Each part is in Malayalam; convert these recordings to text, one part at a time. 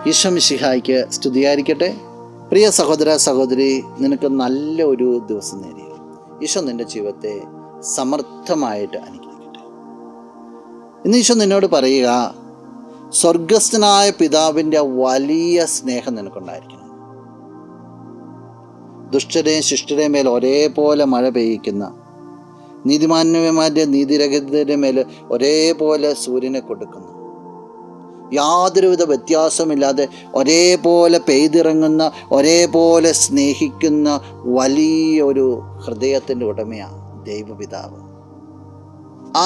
ഈശോ മിശിഹായ്ക്ക് സ്തുതിയായിരിക്കട്ടെ. പ്രിയ സഹോദര സഹോദരി, നിനക്ക് നല്ല ഒരു ദിവസം നേടി. ഈശോ നിൻ്റെ ജീവിതത്തെ സമർത്ഥമായിട്ട് അനുഗ്രഹിക്കട്ടെ. ഇന്ന് ഈശോ നിന്നോട് പറയുക, സ്വർഗസ്ഥനായ പിതാവിൻ്റെ വലിയ സ്നേഹം നിനക്കുണ്ടായിരിക്കണം. ദുഷ്ടരെയും ശിഷ്ടരെയും മേൽ ഒരേപോലെ മഴ പെയ്യിക്കുന്ന, നീതിമാന്യന്മാരുടെ നീതിരഹിതരുടെ മേൽ ഒരേപോലെ സൂര്യനെ കൊടുക്കുന്നു, യാതൊരുവിധ വ്യത്യാസമില്ലാതെ ഒരേപോലെ പെയ്തിറങ്ങുന്ന, ഒരേപോലെ സ്നേഹിക്കുന്ന വലിയൊരു ഹൃദയത്തിൻ്റെ ഉടമയാണ് ദൈവപിതാവ്.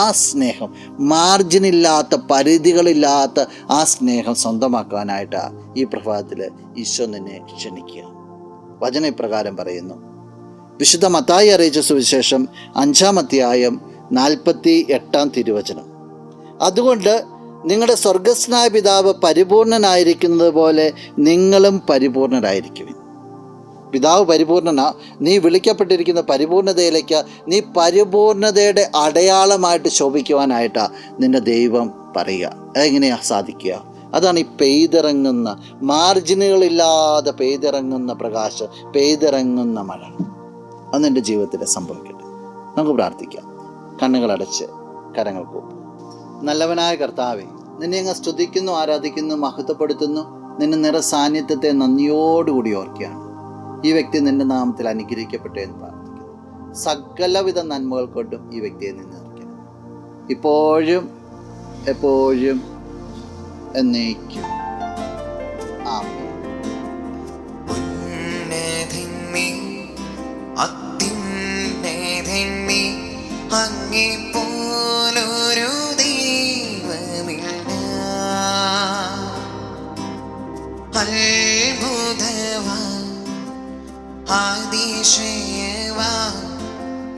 ആ സ്നേഹം, മാർജിനില്ലാത്ത, പരിധികളില്ലാത്ത ആ സ്നേഹം സ്വന്തമാക്കാനായിട്ടാണ് ഈ പ്രഭാതത്തിൽ ഈശോ നിന്നെ ക്ഷണിക്കുക. വചനം ഇപ്രകാരം പറയുന്നു. വിശുദ്ധ മത്തായി അറിയിച്ച സുവിശേഷം 5-ാം അധ്യായം 48-ാം തിരുവചനം. അതുകൊണ്ട് നിങ്ങളുടെ സ്വർഗസ്ഥനായ പിതാവ് പരിപൂർണനായിരിക്കുന്നത് പോലെ നിങ്ങളും പരിപൂർണരായിരിക്കുവിൻ. പിതാവ് പരിപൂർണനാ, നീ വിളിക്കപ്പെട്ടിരിക്കുന്ന പരിപൂർണതയിലേക്ക്, നീ പരിപൂർണതയുടെ അടയാളമായിട്ട് ശോഭിക്കുവാനായിട്ടാണ് നിന്റെ ദൈവം പറയുക. അതെങ്ങനെയാണ് സാധിക്കുക? അതാണ് ഈ പെയ്തിറങ്ങുന്ന, മാർജിനുകളില്ലാതെ പെയ്തിറങ്ങുന്ന പ്രകാശം, പെയ്തിറങ്ങുന്ന മഴ. അത് നിൻ്റെ ജീവിതത്തിൽ സംഭവിക്കട്ടെ. നമുക്ക് പ്രാർത്ഥിക്കാം. കണ്ണുകളടച്ച് കരങ്ങൾ കൂപ്പും. നല്ലവനായ കർത്താവേ, നിന്നെ അങ്ങ് സ്തുതിക്കുന്നു, ആരാധിക്കുന്നു, മഹത്വപ്പെടുത്തുന്നു. നിന്റെ നിറസാന്നിധ്യത്തെ നന്ദിയോടുകൂടി ഓർക്കുകയാണ്. ഈ വ്യക്തി നിന്റെ നാമത്തിൽ അനുഗ്രഹിക്കപ്പെട്ടെ എന്ന് പ്രാർത്ഥിക്കുന്നു. സകലവിധ നന്മകൾ കൊണ്ടും ഈ വ്യക്തിയെ നിന്ന് നിറയ്ക്കണം, ഇപ്പോഴും എപ്പോഴും എന്നേക്കും. ആമേൻ. അങ്ങേപ്പോലൊരു ദൈവമില്ല, അത്ഭുതവാൻ അതിശയവാൻ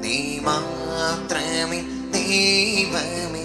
നീ മാത്രമേ ദൈവമേ.